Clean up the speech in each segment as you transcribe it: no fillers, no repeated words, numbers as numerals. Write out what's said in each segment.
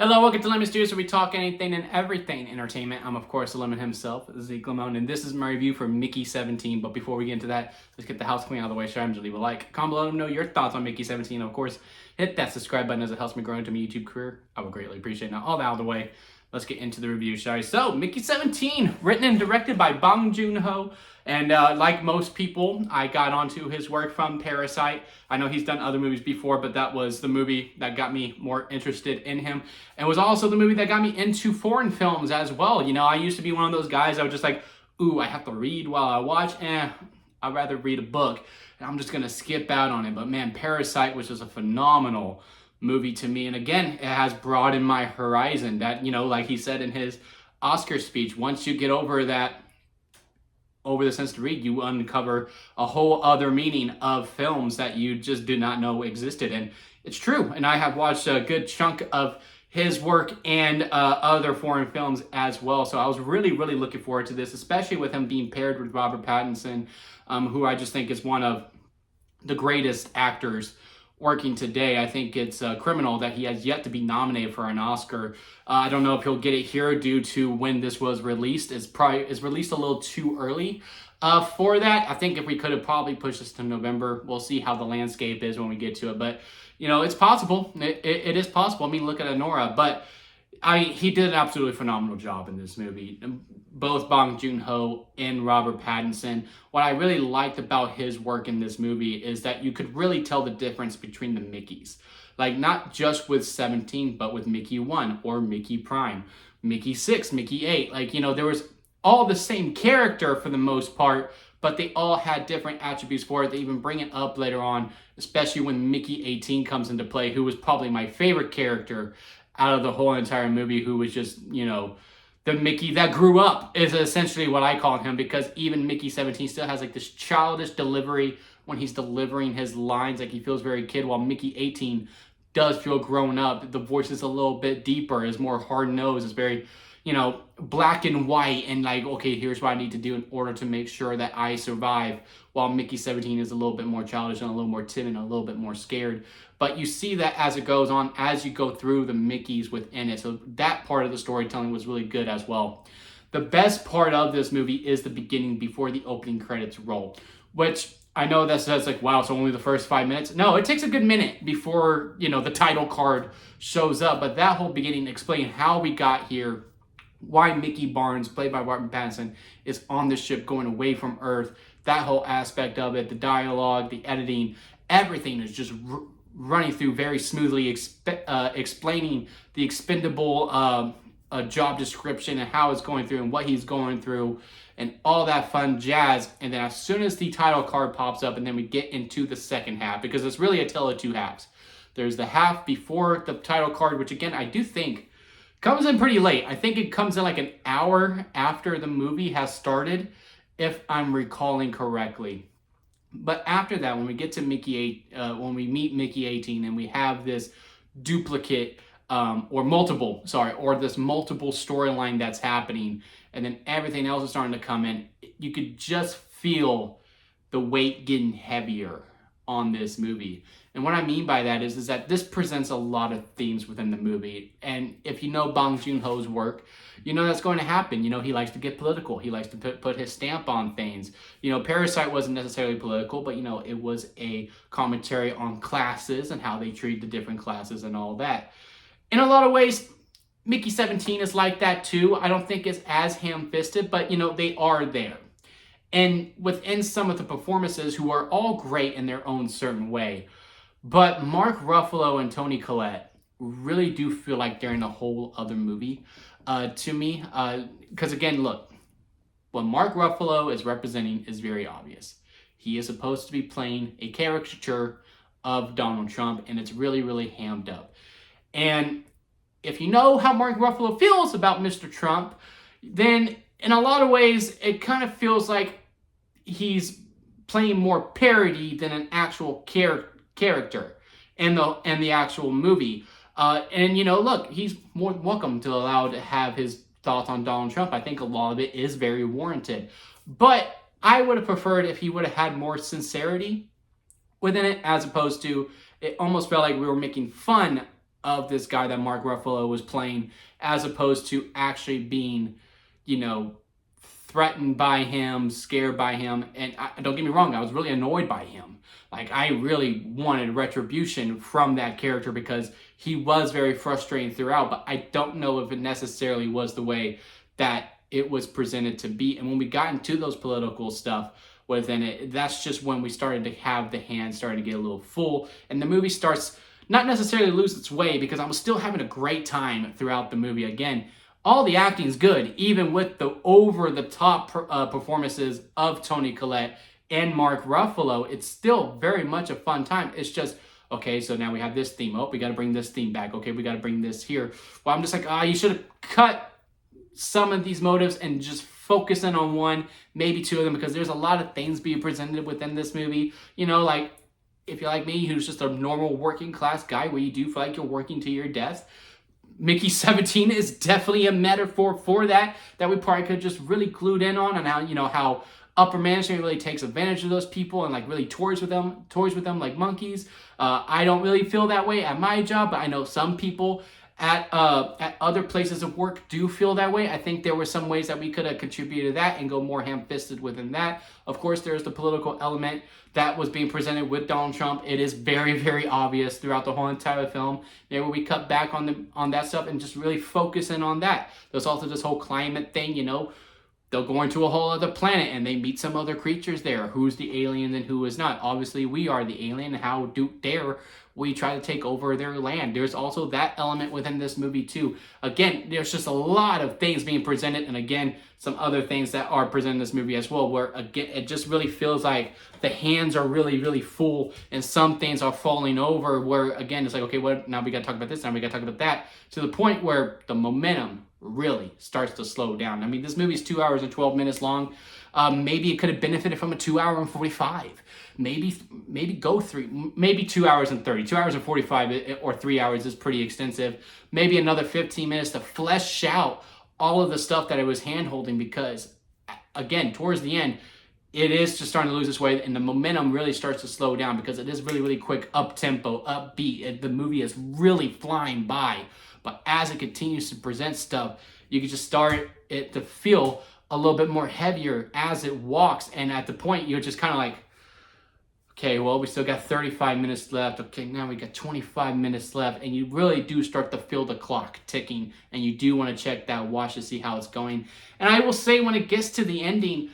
Hello, welcome to Lemon Studios, where we talk anything and everything entertainment. I'm, of course, the Lemon himself, Zeke Lemon, and this is my review for Mickey 17. But before we get into that, let's get the house clean out of the way. Sure, I'm just leave a like. Comment below, let me know your thoughts on Mickey 17. Of course, hit that subscribe button as it helps me grow into my YouTube career. I would greatly appreciate it. Now, all that out of the way, let's get into the review, shall we? So, Mickey 17, written and directed by Bong Joon. And like most people, I got onto his work from Parasite. I know he's done other movies before, but that was the movie that got me more interested in him. And was also the movie that got me into foreign films as well. You know, I used to be one of those guys that was just like, ooh, I have to read while I watch. I'd rather read a book. And I'm just going to skip out on it. But man, Parasite was just a phenomenal movie to me. And again, it has broadened my horizon. That, you know, like he said in his Oscar speech, once you get over the sense to read, you uncover a whole other meaning of films that you just did not know existed. And it's true. And I have watched a good chunk of his work and other foreign films as well. So I was really, really looking forward to this, especially with him being paired with Robert Pattinson, who I just think is one of the greatest actors working today. I think it's criminal that he has yet to be nominated for an Oscar. I don't know if he'll get it here due to when this was released. It's released a little too early for that. I think if we could have probably pushed this to November. We'll see how the landscape is when we get to it. But, you know, it's possible. It is possible. I mean, look at Anora. But he did an absolutely phenomenal job in this movie. Both Bong Joon-ho and Robert Pattinson. What I really liked about his work in this movie is that you could really tell the difference between the Mickeys. Like, not just with 17, but with Mickey 1 or Mickey Prime, Mickey 6, Mickey 8. Like, you know, there was all the same character for the most part, but they all had different attributes for it. They even bring it up later on, especially when Mickey 18 comes into play, who was probably my favorite character out of the whole entire movie, who was just, you know, the Mickey that grew up, is essentially what I call him, because even Mickey 17 still has like this childish delivery when he's delivering his lines. Like, he feels very kid, while Mickey 18 does feel grown up. The voice is a little bit deeper, is more hard-nosed, is very, you know, black and white, and like, okay, here's what I need to do in order to make sure that I survive, while Mickey 17 is a little bit more childish and a little more timid and a little bit more scared. But you see that as it goes on, as you go through the Mickeys within it. So that part of the storytelling was really good as well. The best part of this movie is the beginning before the opening credits roll, which I know that says like, wow, it's only the first 5 minutes. No, it takes a good minute before, you know, the title card shows up. But that whole beginning explains how we got here, why Mickey Barnes, played by Robert Pattinson, is on the ship going away from Earth. That whole aspect of it, the dialogue, the editing, everything is just running through very smoothly, explaining the expendable job description and how it's going through and what he's going through and all that fun jazz. And then as soon as the title card pops up, and then we get into the second half, because it's really a tale of two halves. There's the half before the title card, which again, I do think comes in pretty late. I think it comes in like an hour after the movie has started, if I'm recalling correctly. But after that, when we get to when we meet Mickey 18, and we have this duplicate or this multiple storyline that's happening, and then everything else is starting to come in, you could just feel the weight getting heavier on this movie. And what I mean by that is that this presents a lot of themes within the movie. And if you know Bong Joon-ho's work, you know that's going to happen. You know, he likes to get political. He likes to put his stamp on things. You know, Parasite wasn't necessarily political, but, you know, it was a commentary on classes and how they treat the different classes and all that. In a lot of ways, Mickey 17 is like that too. I don't think it's as ham-fisted, but, you know, they are there. And within some of the performances, who are all great in their own certain way, but Mark Ruffalo and Toni Collette really do feel like they're in a whole other movie to me. Because again, look, what Mark Ruffalo is representing is very obvious. He is supposed to be playing a caricature of Donald Trump, and it's really, really hammed up. And if you know how Mark Ruffalo feels about Mr. Trump, then in a lot of ways, it kind of feels like he's playing more parody than an actual character in the actual movie. And, you know, look, he's more welcome to allow to have his thoughts on Donald Trump. I think a lot of it is very warranted. But I would have preferred if he would have had more sincerity within it, as opposed to, it almost felt like we were making fun of this guy that Mark Ruffalo was playing, as opposed to actually being, you know, threatened by him, scared by him. And don't get me wrong, I was really annoyed by him. Like, I really wanted retribution from that character because he was very frustrating throughout, but I don't know if it necessarily was the way that it was presented to be. And when we got into those political stuff within it, that's just when we started to have the hands starting to get a little full, and the movie starts not necessarily lose its way, because I was still having a great time throughout the movie. Again, all the acting is good, even with the over-the-top performances of Toni Collette and Mark Ruffalo. It's still very much a fun time. It's just, okay, so now we have this theme. Oh, we got to bring this theme back. Okay, we got to bring this here. Well, I'm just like, you should have cut some of these motives and just focus in on one, maybe two of them, because there's a lot of things being presented within this movie. You know, like, if you're like me, who's just a normal working class guy where you do feel like you're working to your death, Mickey 17 is definitely a metaphor for that we probably could just really glued in on, and how, you know, how upper management really takes advantage of those people and like really toys with them like monkeys. I don't really feel that way at my job, but I know some people at other places of work do feel that way. I think there were some ways that we could have contributed to that and go more ham-fisted within that. Of course, there's the political element that was being presented with Donald Trump. It is very, very obvious throughout the whole entire film. Maybe we cut back on that stuff and just really focus in on that. There's also this whole climate thing, you know. They'll go into a whole other planet and they meet some other creatures there. Who's the alien and who is not? Obviously, we are the alien. How dare we try to take over their land? There's also that element within this movie too. Again, there's just a lot of things being presented, and again, some other things that are presented in this movie as well, where again, it just really feels like the hands are really, really full and some things are falling over, where again, it's like, okay, what, now we got to talk about this, now we got to talk about that, to the point where the momentum really starts to slow down. I mean, this movie is 2 hours and 12 minutes long. Maybe it could have benefited from a 2 hour and 45. Maybe go maybe 2 hours and 30. 2 hours and 45 or 3 hours is pretty extensive. Maybe another 15 minutes to flesh out all of the stuff that I was hand holding, because again, towards the end, it is just starting to lose its way, and the momentum really starts to slow down because it is really, really quick, up tempo, upbeat. The movie is really flying by. But as it continues to present stuff, you can just start it to feel a little bit more heavier as it walks. And at the point, you're just kind of like, okay, well, we still got 35 minutes left. Okay, now we got 25 minutes left. And you really do start to feel the clock ticking. And you do want to check that watch to see how it's going. And I will say, when it gets to the ending,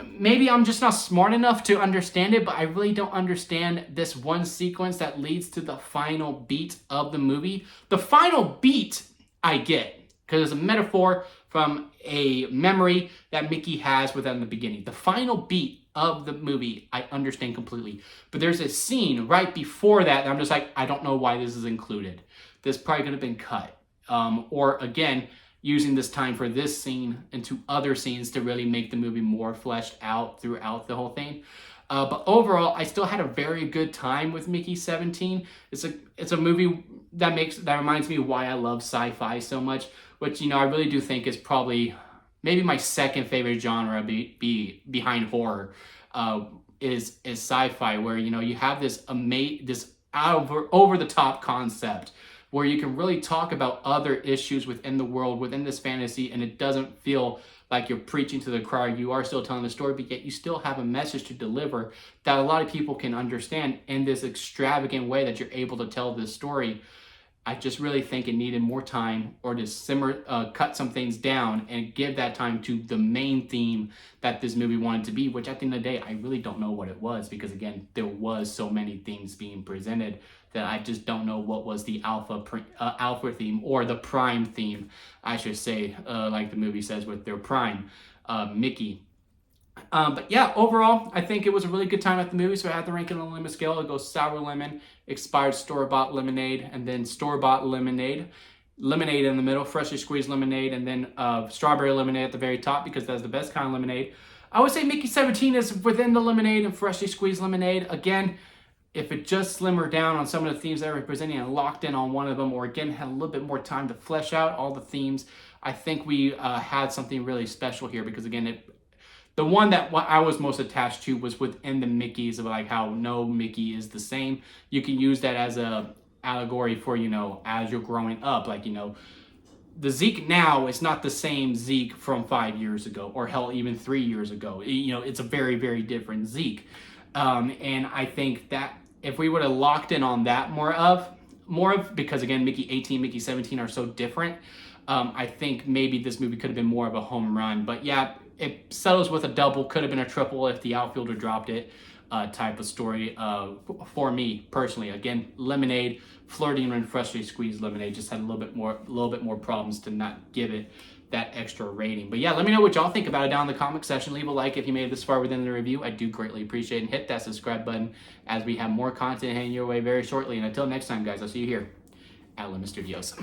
maybe I'm just not smart enough to understand it, but I really don't understand this one sequence that leads to the final beat of the movie. The final beat I get, because it's a metaphor from a memory that Mickey has within the beginning. The final beat of the movie, I understand completely. But there's a scene right before that I'm just like, I don't know why this is included. This probably could have been cut. Or again, using this time for this scene into other scenes to really make the movie more fleshed out throughout the whole thing. But overall, I still had a very good time with Mickey 17. It's a movie that reminds me why I love sci-fi so much, which, you know, I really do think is probably maybe my second favorite genre behind horror, is sci-fi, where, you know, you have this over the top concept where you can really talk about other issues within the world, within this fantasy, and it doesn't feel like you're preaching to the choir. You are still telling the story, but yet you still have a message to deliver that a lot of people can understand in this extravagant way that you're able to tell this story. I just really think it needed more time, or to cut some things down and give that time to the main theme that this movie wanted to be, which at the end of the day, I really don't know what it was, because again, there was so many things being presented that I just don't know what was the alpha theme, or the prime theme, I should say, like the movie says with their prime, Mickey. But yeah, overall, I think it was a really good time at the movie. So I had to rank it on a lemon scale. It goes sour lemon, expired store-bought lemonade, and then store-bought lemonade. Lemonade in the middle, freshly squeezed lemonade, and then strawberry lemonade at the very top, because that's the best kind of lemonade. I would say Mickey 17 is within the lemonade and freshly squeezed lemonade. Again, if it just slimmered down on some of the themes that I was presenting and locked in on one of them, or again had a little bit more time to flesh out all the themes, I think we had something really special here, because again, the one that I was most attached to was within the Mickeys, of like how no Mickey is the same. You can use that as allegory for, you know, as you're growing up, like, you know, the Zeke now is not the same Zeke from 5 years ago, or hell, even 3 years ago. You know, it's a very, very different Zeke. And I think that if we would have locked in on that more of, because again, Mickey 18, Mickey 17 are so different, I think maybe this movie could have been more of a home run. But yeah, it settles with a double, could have been a triple if the outfielder dropped it, type of story for me personally. Again, Lemonade, Flirting and Freshly Squeezed Lemonade just had a little bit more problems to not give it that extra rating. But yeah, let me know what y'all think about it down in the comment section. Leave a like if you made it this far within the review. I do greatly appreciate it. And hit that subscribe button as we have more content heading your way very shortly. And until next time, guys, I'll see you here at Lemon Studios.